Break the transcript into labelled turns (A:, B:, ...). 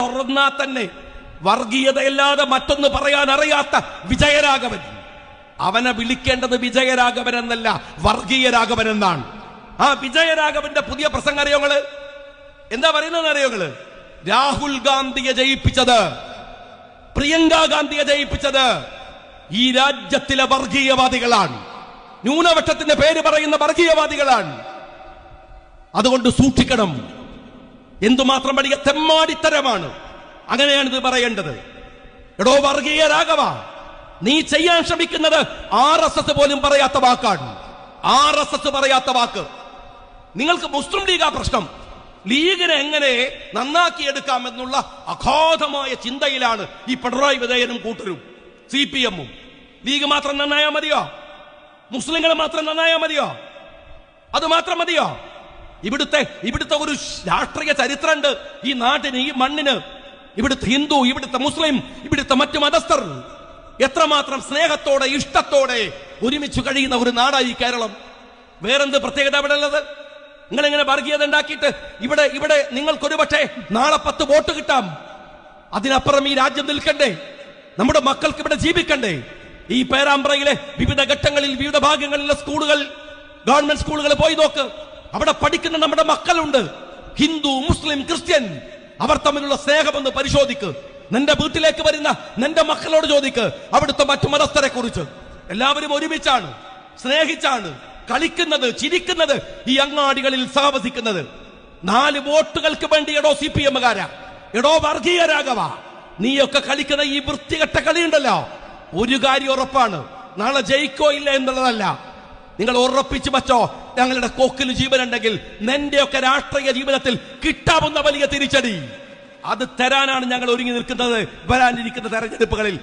A: തുറന്നാ തന്നെ വർഗീയതയല്ലാതെ മറ്റൊന്ന് പറയാൻ അറിയാത്ത വിജയരാഘവൻ, അവനെ വിളിക്കേണ്ടത് വിജയരാഘവൻ എന്നല്ല, വർഗീയരാഘവൻ എന്നാണ്. ആ വിജയരാഘവന്റെ പുതിയ പ്രസംഗം അറിയോങ്ങള് എന്താ പറയുന്നത് അറിയോങ്ങള്? രാഹുൽ ഗാന്ധിയെ ജയിപ്പിച്ചത്, പ്രിയങ്ക ഗാന്ധിയെ ജയിപ്പിച്ചത് ഈ രാജ്യത്തിലെ വർഗീയവാദികളാണ്, ന്യൂനപക്ഷത്തിന്റെ പേര് പറയുന്ന വർഗീയവാദികളാണ്. അതുകൊണ്ട് സൂക്ഷിക്കണം. എന്തുമാത്രം വലിയ തെമ്മാടിത്തരമാണ്. അങ്ങനെയാണ് ഇത് പറയേണ്ടത്. എടോ വർഗീയ രാഘവ, നീ ചെയ്യാൻ ശ്രമിക്കുന്നത് RSS പോലും പറയാത്ത വാക്കാണ്. RSS പറയാത്ത വാക്ക്. നിങ്ങൾക്ക് മുസ്ലിം ലീഗാ പ്രശ്നം. ലീഗിനെ എങ്ങനെ നന്നാക്കിയെടുക്കാം എന്നുള്ള അഗാധമായ ചിന്തയിലാണ് ഈ പിണറായി വിജയനും കൂട്ടരും CPM-ഉം. ലീഗ് മാത്രം നന്നായാ മതിയോ? മുസ്ലിങ്ങൾ മാത്രം നന്നായാ മതിയോ? അത് മാത്രം മതിയോ? ഇവിടുത്തെ ഒരു രാഷ്ട്രീയ ചരിത്രമുണ്ട് ഈ നാട്ടിന്, ഈ മണ്ണിന്. ഇവിടുത്തെ ഹിന്ദു, ഇവിടുത്തെ മുസ്ലിം, ഇവിടുത്തെ മറ്റു മതസ്ഥർ എത്രമാത്രം സ്നേഹത്തോടെ ഇഷ്ടത്തോടെ ഒരുമിച്ച് കഴിയുന്ന ഒരു നാടായി കേരളം. വേറെന്ത് പ്രത്യേകത ഇവിടെ ഉള്ളത്? നിങ്ങളിങ്ങനെ വർഗീയത ഉണ്ടാക്കിയിട്ട് ഇവിടെ നിങ്ങൾക്കൊരു പക്ഷേ നാളെ 10 വോട്ട് കിട്ടാം. അതിനപ്പുറം ഈ രാജ്യം നിൽക്കണ്ടേ? നമ്മുടെ മക്കൾക്ക് ഇവിടെ ജീവിക്കണ്ടേ? ഈ പേരാമ്പ്രയിലെ വിവിധ ഘട്ടങ്ങളിൽ വിവിധ ഭാഗങ്ങളിലെ സ്കൂളുകൾ, ഗവൺമെന്റ് സ്കൂളുകൾ പോയി നോക്ക്. അവിടെ പഠിക്കുന്ന നമ്മുടെ മക്കളുണ്ട്. ഹിന്ദു, മുസ്ലിം, ക്രിസ്ത്യൻ, അവർ തമ്മിലുള്ള സ്നേഹമെന്ന് പരിശോധിക്ക്. നിന്റെ വീട്ടിലേക്ക് വരുന്ന നിന്റെ മക്കളോട് ചോദിക്ക് അവിടുത്തെ മറ്റു മതസ്ഥരെ കുറിച്ച്. എല്ലാവരും ഒരുമിച്ചാണ്, സ്നേഹിച്ചാണ് കളിക്കുന്നത്, ചിരിക്കുന്നത്, ഈ അങ്ങാടികളിൽ സഹവസിക്കുന്നത്. 4 വോട്ടുകൾക്ക് വേണ്ടി എടോ CPM-കാരാ, എടോ വർഗീയ രാഘവ, നീയൊക്കെ കളിക്കുന്ന ഈ വൃത്തികെട്ട കളിയുണ്ടല്ലോ, ഒരു കാര്യം ഉറപ്പാണ്, നാളെ ജയിക്കോ ഇല്ല എന്നുള്ളതല്ല. നിങ്ങൾ ഉറപ്പിച്ചു വച്ചോ, ഞങ്ങളുടെ കൊക്കിൽ ജീവനുണ്ടെങ്കിൽ നിന്റെയൊക്കെ രാഷ്ട്രീയ ജീവിതത്തിൽ കിട്ടാവുന്ന വലിയ തിരിച്ചടി അത് തരാനാണ് ഞങ്ങൾ ഒരുങ്ങി നിൽക്കുന്നത് വരാനിരിക്കുന്ന തെരഞ്ഞെടുപ്പുകളിൽ.